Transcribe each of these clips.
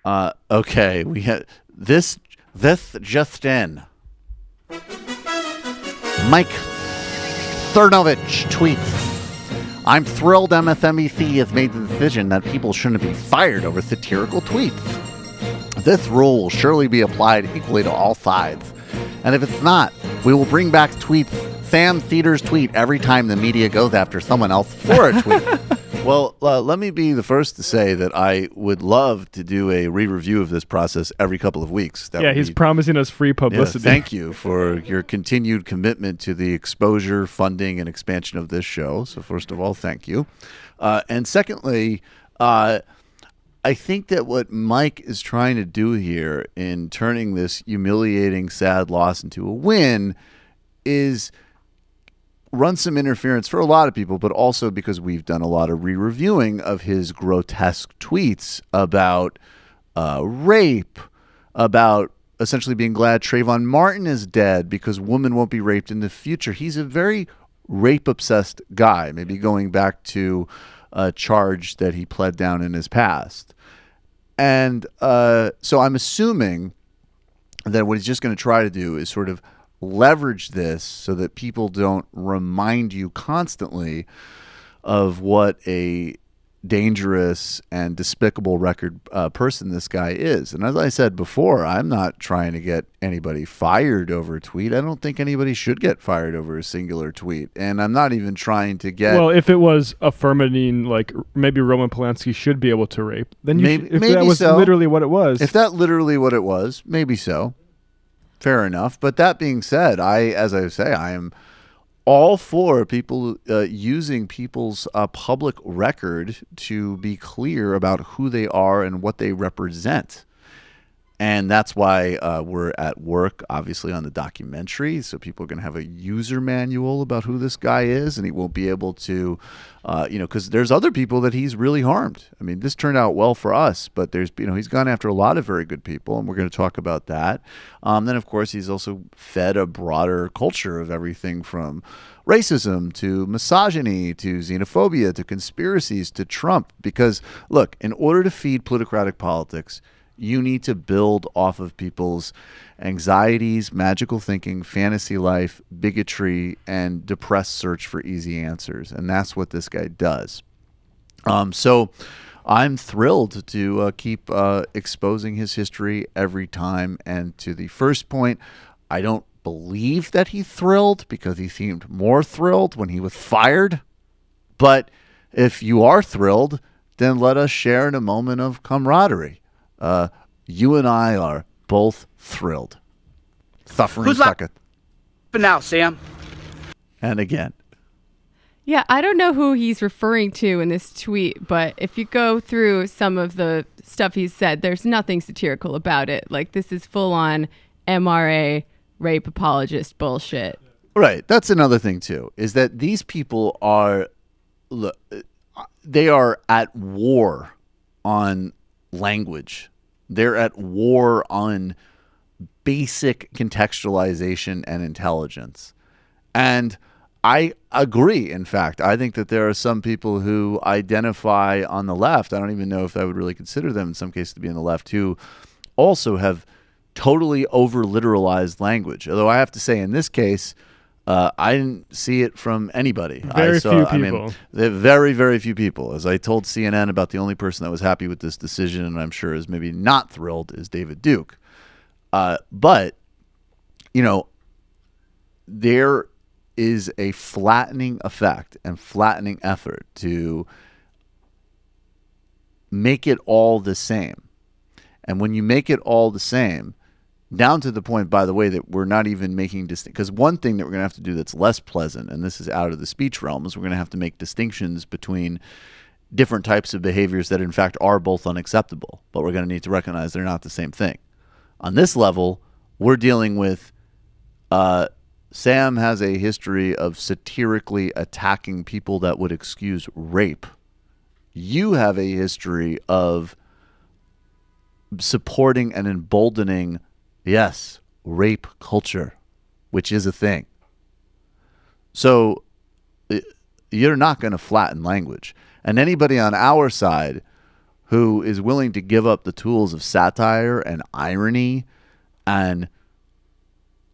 Okay, we had this just in. Mike Cernovich tweets, I'm thrilled MSNBC has made the decision that people shouldn't be fired over satirical tweets. This rule will surely be applied equally to all sides. And if it's not, we will bring back Sam Seder's tweet every time the media goes after someone else for a tweet. Well, let me be the first to say that I would love to do a re-review of this process every couple of weeks. He's promising us free publicity. Thank you for your continued commitment to the exposure, funding, and expansion of this show. So first of all, thank you. And secondly, I think that what Mike is trying to do here in turning this humiliating, sad loss into a win is run some interference for a lot of people, but also because we've done a lot of re-reviewing of his grotesque tweets about rape, about essentially being glad Trayvon Martin is dead because women won't be raped in the future. He's a very rape-obsessed guy, maybe going back to a charge that he pled down in his past. And so I'm assuming that what he's just going to try to do is sort of leverage this so that people don't remind you constantly of what a dangerous and despicable record person this guy is. And as I said before, I'm not trying to get anybody fired over a tweet. I don't think anybody should get fired over a singular tweet. And I'm not even trying to get... Well, if it was affirming, like, maybe Roman Polanski should be able to rape, then maybe that was so. Literally what it was. If that literally what it was, maybe so. Fair enough. But that being said, I am all for people using people's public record to be clear about who they are and what they represent. And that's why we're at work, obviously, on the documentary. So people are going to have a user manual about who this guy is, and he won't be able to, because there's other people that he's really harmed. I mean, this turned out well for us, but he's gone after a lot of very good people, and we're going to talk about that. Then, of course, he's also fed a broader culture of everything from racism to misogyny to xenophobia to conspiracies to Trump. Because, look, in order to feed plutocratic politics, you need to build off of people's anxieties, magical thinking, fantasy life, bigotry, and depressed search for easy answers. And that's what this guy does. So I'm thrilled to keep exposing his history every time. And to the first point, I don't believe that he's thrilled because he seemed more thrilled when he was fired. But if you are thrilled, then let us share in a moment of camaraderie. You and I are both thrilled. Suffering Who's laughing now, Sam? And again. Yeah, I don't know who he's referring to in this tweet, but if you go through some of the stuff he's said, there's nothing satirical about it. Like, this is full-on MRA rape apologist bullshit. Right. That's another thing, too, is that these people are, they are at war on language. They're at war on basic contextualization and intelligence. And I agree, in fact. I think that there are some people who identify on the left, I don't even know if I would really consider them in some cases to be on the left, who also have totally over-literalized language. Although I have to say, in this case, I didn't see it from anybody. Very few people. Very, very few people. As I told CNN about the only person that was happy with this decision, and I'm sure is maybe not thrilled, is David Duke. But, there is a flattening effect and flattening effort to make it all the same. And when you make it all the same, down to the point, by the way, that we're not even making because one thing that we're going to have to do that's less pleasant, and this is out of the speech realm, is we're going to have to make distinctions between different types of behaviors that in fact are both unacceptable, but we're going to need to recognize they're not the same thing. On this level, we're dealing with Sam has a history of satirically attacking people that would excuse rape. You have a history of supporting and emboldening, yes, rape culture, which is a thing. So you're not going to flatten language. And anybody on our side who is willing to give up the tools of satire and irony and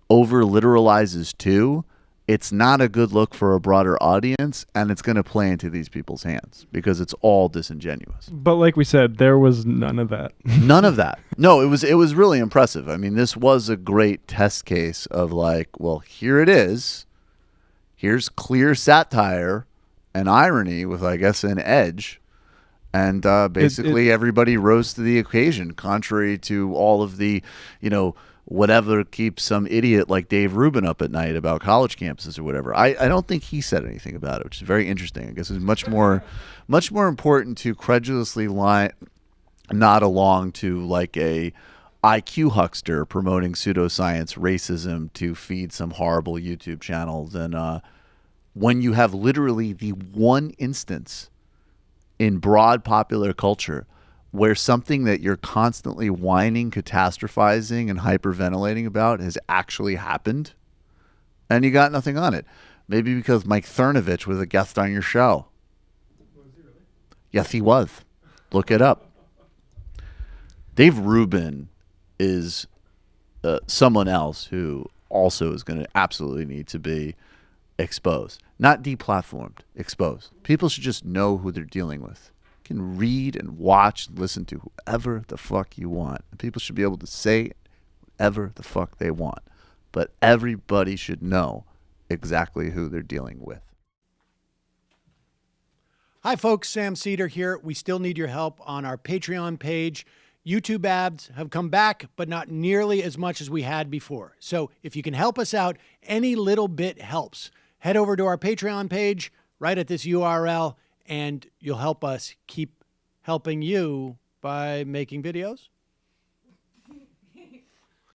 over literalizes too, it's not a good look for a broader audience, and it's going to play into these people's hands because it's all disingenuous. But like we said, there was none of that. None of that. No, it was really impressive. I mean, this was a great test case of like, well, here it is. Here's clear satire and irony with, I guess, an edge. And basically everybody rose to the occasion, contrary to all of the, whatever keeps some idiot like Dave Rubin up at night about college campuses or whatever. I don't think he said anything about it, which is very interesting. I guess it's much more important to credulously nod along to like a IQ huckster promoting pseudoscience racism to feed some horrible YouTube channel than when you have literally the one instance in broad popular culture where something that you're constantly whining, catastrophizing, and hyperventilating about has actually happened, and you got nothing on it. Maybe because Mike Cernovich was a guest on your show. Was he really? Yes, he was. Look it up. Dave Rubin is someone else who also is going to absolutely need to be exposed. Not deplatformed, exposed. People should just know who they're dealing with. You can read and watch and listen to whoever the fuck you want. And people should be able to say whatever the fuck they want. But everybody should know exactly who they're dealing with. Hi, folks. Sam Seder here. We still need your help on our Patreon page. YouTube ads have come back, but not nearly as much as we had before. So if you can help us out, any little bit helps. Head over to our Patreon page right at this URL, and you'll help us keep helping you by making videos